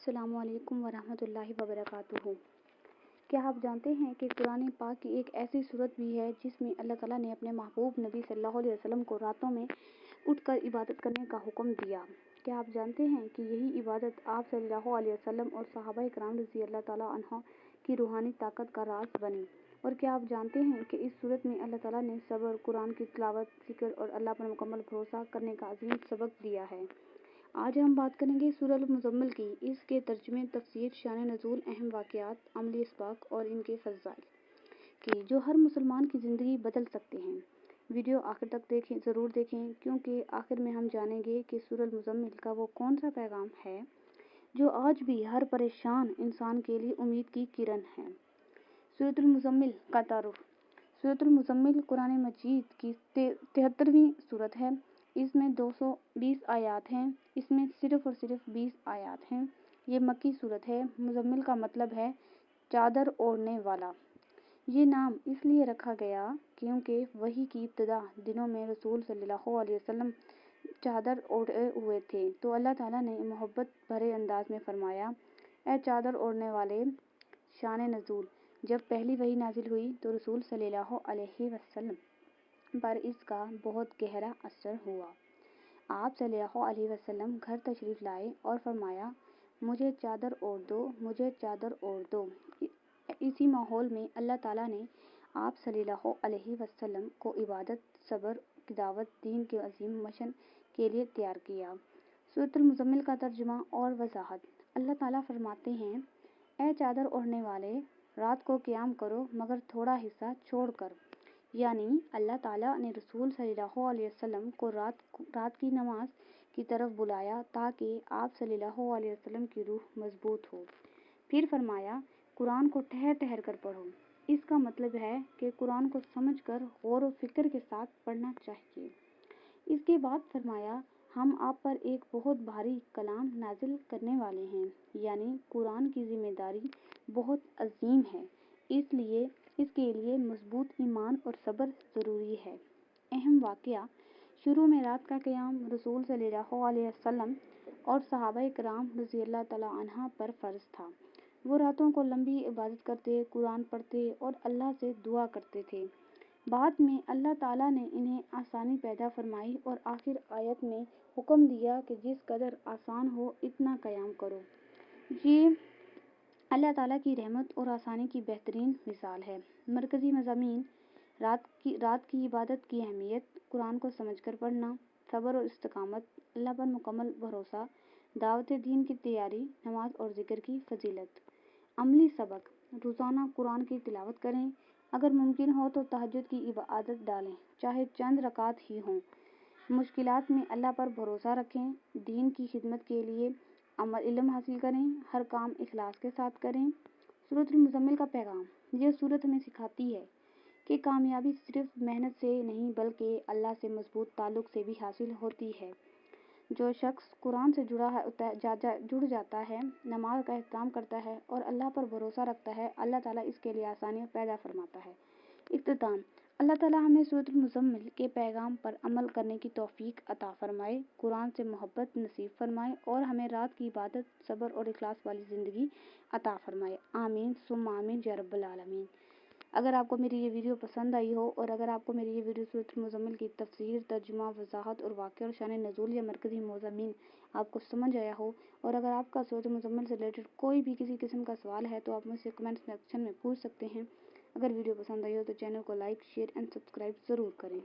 السلام علیکم ورحمۃ اللہ وبرکاتہ۔ کیا آپ جانتے ہیں کہ قرآن پاک کی ایک ایسی صورت بھی ہے جس میں اللہ تعالیٰ نے اپنے محبوب نبی صلی اللہ علیہ وسلم کو راتوں میں اٹھ کر عبادت کرنے کا حکم دیا؟ کیا آپ جانتے ہیں کہ یہی عبادت آپ صلی اللہ علیہ وسلم اور صحابہ کرام رضی اللہ تعالیٰ عنہ کی روحانی طاقت کا راز بنی؟ اور کیا آپ جانتے ہیں کہ اس صورت میں اللہ تعالیٰ نے صبر، قرآن کی تلاوت، ذکر اور اللہ پر مکمل بھروسہ کرنے کا عظیم سبق دیا ہے؟ آج ہم بات کریں گے سورہ المزمل کی، اس کے ترجمے، تفسیر، شان نزول، اہم واقعات، عملی اسباق اور ان کے فضائل کی، جو ہر مسلمان کی زندگی بدل سکتے ہیں۔ ویڈیو آخر تک ضرور دیکھیں، کیونکہ آخر میں ہم جانیں گے کہ سورہ المزمل کا وہ کون سا پیغام ہے جو آج بھی ہر پریشان انسان کے لیے امید کی کرن ہے۔ سورۃ المزمل کا تعارف۔ سورۃ المزمل قرآن مجید کی 73ویں سورت ہے۔ اس میں 220 آیات ہیں۔ اس میں صرف اور صرف 20 آیات ہیں۔ یہ مکی صورت ہے۔ مزمل کا مطلب ہے چادر اوڑھنے والا۔ یہ نام اس لیے رکھا گیا کیونکہ وحی کی ابتدا دنوں میں رسول صلی اللہ علیہ وسلم چادر اوڑھے ہوئے تھے، تو اللہ تعالیٰ نے محبت بھرے انداز میں فرمایا، اے چادر اوڑھنے والے۔ شان نزول۔ جب پہلی وحی نازل ہوئی تو رسول صلی اللہ علیہ وسلم پر اس کا بہت گہرا اثر ہوا۔ آپ صلی اللہ علیہ وسلم گھر تشریف لائے اور فرمایا، مجھے چادر اوڑھ دو، مجھے چادر اوڑھ دو۔ اسی ماحول میں اللہ تعالیٰ نے آپ صلی اللہ علیہ وسلم کو عبادت، صبر کی دعوت، دین کے عظیم مشن کے لیے تیار کیا۔ سورۃ المزمل کا ترجمہ اور وضاحت۔ اللہ تعالیٰ فرماتے ہیں، اے چادر اوڑھنے والے، رات کو قیام کرو مگر تھوڑا حصہ چھوڑ کر۔ یعنی اللہ تعالیٰ نے رسول صلی اللہ علیہ وسلم کو رات کی نماز کی طرف بلایا تاکہ آپ صلی اللہ علیہ وسلم کی روح مضبوط ہو۔ پھر فرمایا، قرآن کو ٹھہر ٹھہر کر پڑھو۔ اس کا مطلب ہے کہ قرآن کو سمجھ کر غور و فکر کے ساتھ پڑھنا چاہیے۔ اس کے بعد فرمایا، ہم آپ پر ایک بہت بھاری کلام نازل کرنے والے ہیں، یعنی قرآن کی ذمہ داری بہت عظیم ہے، اس لیے اس کے لیے مضبوط ایمان اور صبر ضروری ہے۔ اہم واقعہ۔ شروع میں رات کا قیام رسول صلی اللہ علیہ وسلم اور صحابہ کرام رضی اللہ تعالیٰ عنہ پر فرض تھا۔ وہ راتوں کو لمبی عبادت کرتے، قرآن پڑھتے اور اللہ سے دعا کرتے تھے۔ بعد میں اللہ تعالیٰ نے انہیں آسانی پیدا فرمائی اور آخر آیت میں حکم دیا کہ جس قدر آسان ہو اتنا قیام کرو۔ یہ اللہ تعالیٰ کی رحمت اور آسانی کی بہترین مثال ہے۔ مرکزی مضامین: رات کی عبادت کی اہمیت، قرآن کو سمجھ کر پڑھنا، صبر اور استقامت، اللہ پر مکمل بھروسہ، دعوت دین کی تیاری، نماز اور ذکر کی فضیلت۔ عملی سبق: روزانہ قرآن کی تلاوت کریں، اگر ممکن ہو تو تہجد کی عادت ڈالیں، چاہے چند رکعت ہی ہوں۔ مشکلات میں اللہ پر بھروسہ رکھیں، دین کی خدمت کے لیے علم حاصل کریں، ہر کام اخلاص کے ساتھ کریں۔ سورۃ المزمل کا پیغام۔ یہ سورت ہمیں سکھاتی ہے کہ کامیابی صرف محنت سے نہیں بلکہ اللہ سے مضبوط تعلق سے بھی حاصل ہوتی ہے۔ جو شخص قرآن سے جڑ جاتا ہے، نماز کا اہتمام کرتا ہے اور اللہ پر بھروسہ رکھتا ہے، اللہ تعالیٰ اس کے لیے آسانیاں پیدا فرماتا ہے۔ اختتام۔ اللہ تعالیٰ ہمیں سورۃ المزمل کے پیغام پر عمل کرنے کی توفیق عطا فرمائے، قرآن سے محبت نصیب فرمائے اور ہمیں رات کی عبادت، صبر اور اخلاص والی زندگی عطا فرمائے۔ آمین ثم آمین یا رب العالمین۔ اگر آپ کو میری یہ ویڈیو پسند آئی ہو اور اگر آپ کو میری یہ ویڈیو سورۃ المزمل کی تفسیر، ترجمہ، وضاحت اور واقعہ اور شان نزول یا مرکزی مضامین آپ کو سمجھ آیا ہو، اور اگر آپ کا سورۃ المزمل سے ریلیٹڈ کوئی بھی کسی قسم کا سوال ہے تو آپ مجھ سے کمنٹ سیکشن میں پوچھ سکتے ہیں۔ اگر ویڈیو پسند آئی ہو تو چینل کو لائک، شیئر اینڈ سبسکرائب ضرور کریں۔